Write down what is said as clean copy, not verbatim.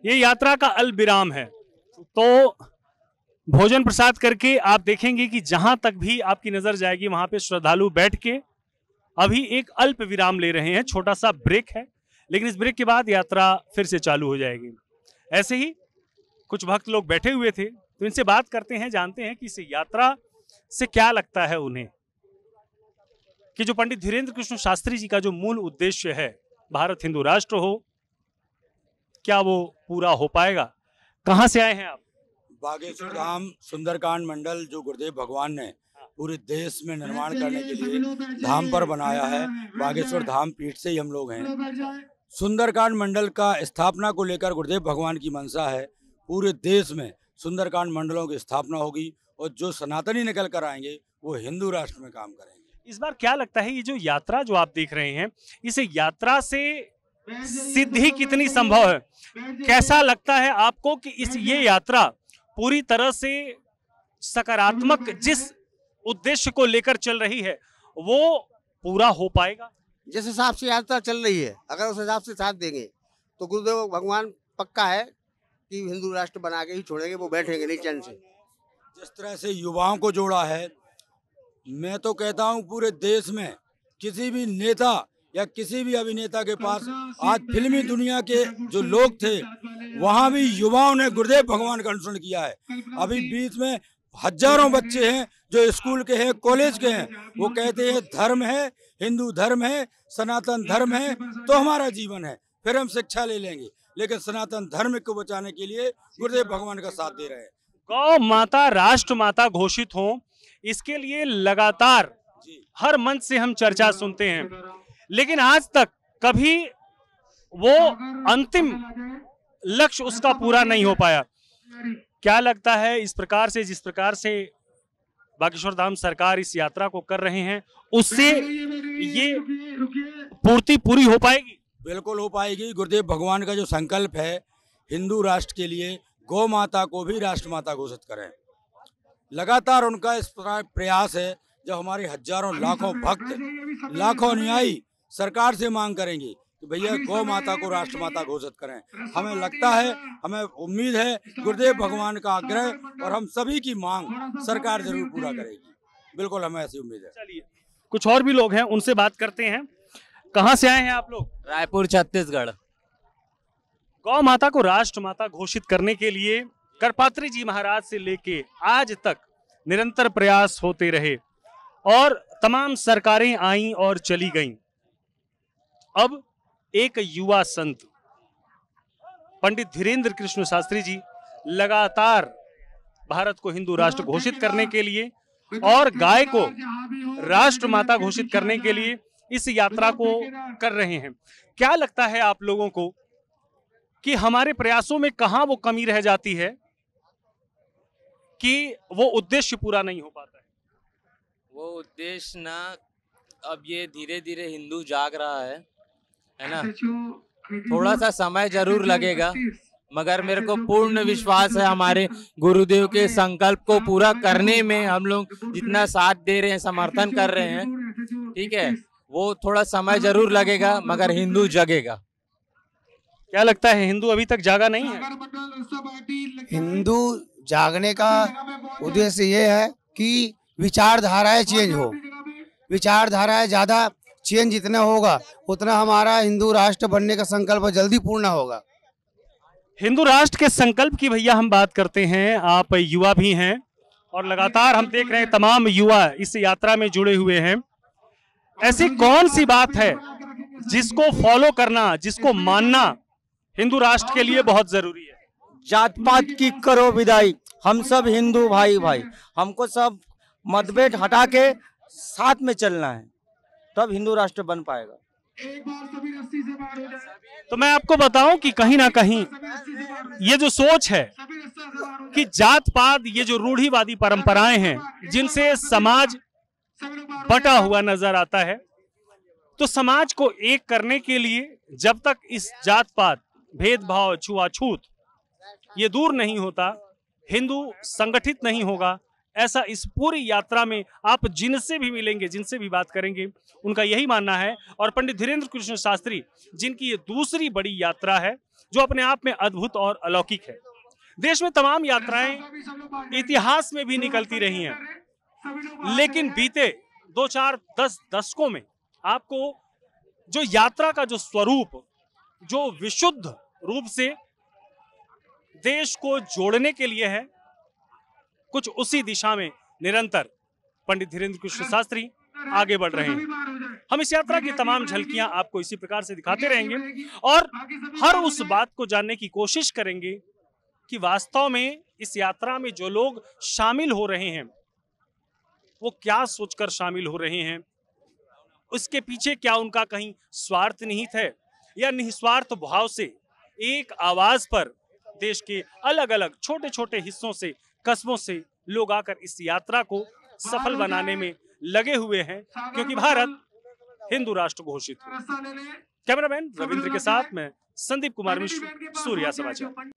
ये यात्रा का अल्पविराम है। तो भोजन प्रसाद करके आप देखेंगे कि जहां तक भी आपकी नजर जाएगी वहां पे श्रद्धालु बैठ के अभी एक अल्प विराम ले रहे हैं। छोटा सा ब्रेक है, लेकिन इस ब्रेक के बाद यात्रा फिर से चालू हो जाएगी। ऐसे ही कुछ भक्त लोग बैठे हुए थे, तो इनसे बात करते हैं, जानते हैं कि इस यात्रा से क्या लगता है उन्हें, कि जो पंडित धीरेन्द्र कृष्ण शास्त्री जी का जो मूल उद्देश्य है भारत हिंदू राष्ट्र हो, क्या वो पूरा हो पाएगा। कहां से आए हैं आप? बागेश्वर धाम सुंदरकांड मंडल जो गुरुदेव भगवान ने पूरे देश में निर्माण करने के लिए धाम पर बनाया है, बागेश्वर धाम पीठ से ही हम लोग हैं। सुंदरकांड मंडल का स्थापना को लेकर गुरुदेव भगवान की मंशा है, पूरे देश में सुंदरकांड मंडलों की स्थापना होगी और जो सनातनी निकल कर आएंगे वो हिंदू राष्ट्र में काम करेंगे। इस बार क्या लगता है, ये जो यात्रा जो आप देख रहे हैं, इस यात्रा से सिद्धि कितनी संभव है? कैसा लगता है आपको कि ये यात्रा पूरी तरह से सकारात्मक जिस उद्देश्य को लेकर चल रही है वो पूरा हो पाएगा? जिस हिसाब से यात्रा चल रही है, अगर उस हिसाब से साथ देंगे तो गुरुदेव भगवान पक्का है कि हिंदू राष्ट्र बना के ही छोड़ेंगे, वो बैठेंगे नहीं चैन से। जिस तरह से युवाओं को जोड़ा है, मैं तो कहता हूं पूरे देश में किसी भी नेता या किसी भी अभिनेता के पास आज फिल्मी दुनिया के जो लोग थे वहां भी युवाओं ने गुरुदेव भगवान का अनुसरण किया है। अभी बीच में हजारों बच्चे हैं जो स्कूल के हैं, कॉलेज के हैं, वो कहते हैं धर्म है, हिंदू धर्म है, सनातन धर्म है तो हमारा जीवन है, फिर हम शिक्षा ले लेंगे, लेकिन सनातन धर्म को बचाने के लिए गुरुदेव भगवान का साथ दे रहे हैं। गौ माता राष्ट्र माता घोषित हो, इसके लिए लगातार हर मंच से हम चर्चा सुनते हैं, लेकिन आज तक कभी वो अंतिम लक्ष्य उसका पूरा नहीं हो पाया। क्या लगता है इस प्रकार से, जिस प्रकार से बागेश्वर धाम सरकार इस यात्रा को कर रहे हैं, उससे ये पूर्ति पूरी हो पाएगी? बिल्कुल हो पाएगी। गुरुदेव भगवान का जो संकल्प है हिंदू राष्ट्र के लिए, गौ माता को भी राष्ट्रमाता घोषित करें, लगातार उनका इस प्रयास है। जब हमारे हजारों लाखों भक्त, लाखों अनुयायी सरकार से मांग करेंगे कि भैया गौ माता को राष्ट्रमाता घोषित करें, हमें लगता है, हमें उम्मीद है गुरुदेव भगवान का आग्रह और हम सभी की मांग सरकार जरूर पूरा करेगी। बिल्कुल हमें ऐसी उम्मीद है। चलिए कुछ और भी लोग हैं, उनसे बात करते हैं। कहां से आए हैं आप लोग? रायपुर छत्तीसगढ़। गौ माता को राष्ट्रमाता घोषित करने के लिए करपात्री जी महाराज से लेके आज तक निरंतर प्रयास होते रहे और तमाम सरकारें आईं और चली गईं। अब एक युवा संत पंडित धीरेन्द्र कृष्ण शास्त्री जी लगातार भारत को हिंदू राष्ट्र घोषित करने के लिए और गाय को राष्ट्रमाता घोषित करने के लिए इस यात्रा को कर रहे हैं। क्या लगता है आप लोगों को कि हमारे प्रयासों में कहां वो कमी रह जाती है कि वो उद्देश्य पूरा नहीं हो पाता है? वो उद्देश्य ना, अब ये धीरे धीरे हिंदू जाग रहा है ना, थोड़ा सा समय जरूर लगेगा, मगर मेरे को पूर्ण विश्वास है हमारे गुरुदेव के संकल्प को पूरा करने में हम लोग जितना साथ दे रहे हैं, समर्थन कर रहे हैं, ठीक है, वो थोड़ा समय जरूर लगेगा मगर हिंदू जगेगा। क्या लगता है हिंदू अभी तक जागा नहीं है? हिंदू जागने का उद्देश्य ये है कि विचारधाराएं चेंज हो, विचारधाराएं ज्यादा चेंज जितना होगा उतना हमारा हिंदू राष्ट्र बनने का संकल्प जल्दी पूर्ण होगा। हिंदू राष्ट्र के संकल्प की भैया हम बात करते हैं, आप युवा भी हैं और लगातार हम देख रहे हैं तमाम युवा इस यात्रा में जुड़े हुए हैं। ऐसी कौन सी बात है जिसको फॉलो करना, जिसको मानना हिंदू राष्ट्र के लिए बहुत जरूरी है? जात पात की करो विदाई, हम सब हिंदू भाई भाई, हमको सब मतभेद हटा के साथ में चलना है, तब हिंदू राष्ट्र बन पाएगा। तो मैं आपको बताऊं कि कहीं ना कहीं ये जो सोच है कि जात पात, ये जो रूढ़िवादी परंपराएं हैं जिनसे समाज बटा हुआ नजर आता है, तो समाज को एक करने के लिए जब तक इस जात पात, भेदभाव, छुआछूत ये दूर नहीं होता, हिंदू संगठित नहीं होगा। ऐसा इस पूरी यात्रा में आप जिनसे भी मिलेंगे, जिनसे भी बात करेंगे, उनका यही मानना है। और पंडित धीरेन्द्र कृष्ण शास्त्री जिनकी ये दूसरी बड़ी यात्रा है, जो अपने आप में अद्भुत और अलौकिक है। देश में तमाम यात्राएं इतिहास में भी निकलती रही हैं, लेकिन बीते 2-4-10 दशकों में आपको जो यात्रा का जो स्वरूप, जो विशुद्ध रूप से देश को जोड़ने के लिए है, कुछ उसी दिशा में निरंतर पंडित धीरेन्द्र कृष्ण शास्त्री आगे बढ़ रहे हैं। हम इस यात्रा की तमाम झलकियां आपको इसी प्रकार से दिखाते रहेंगे और हर उस बात को जानने की कोशिश करेंगे कि वास्तव में इस यात्रा में जो लोग शामिल हो रहे हैं वो क्या सोचकर शामिल हो रहे हैं, उसके पीछे क्या उनका कहीं स्वार्थ निहित है या निस्वार्थ भाव से एक आवाज पर देश के अलग अलग छोटे छोटे हिस्सों से, कस्बों से लोग आकर इस यात्रा को सफल बनाने में लगे हुए हैं, क्योंकि भारत हिंदू राष्ट्र घोषित हो। कैमरामैन रविंद्र के साथ मैं संदीप कुमार मिश्र, सूर्या समाचार।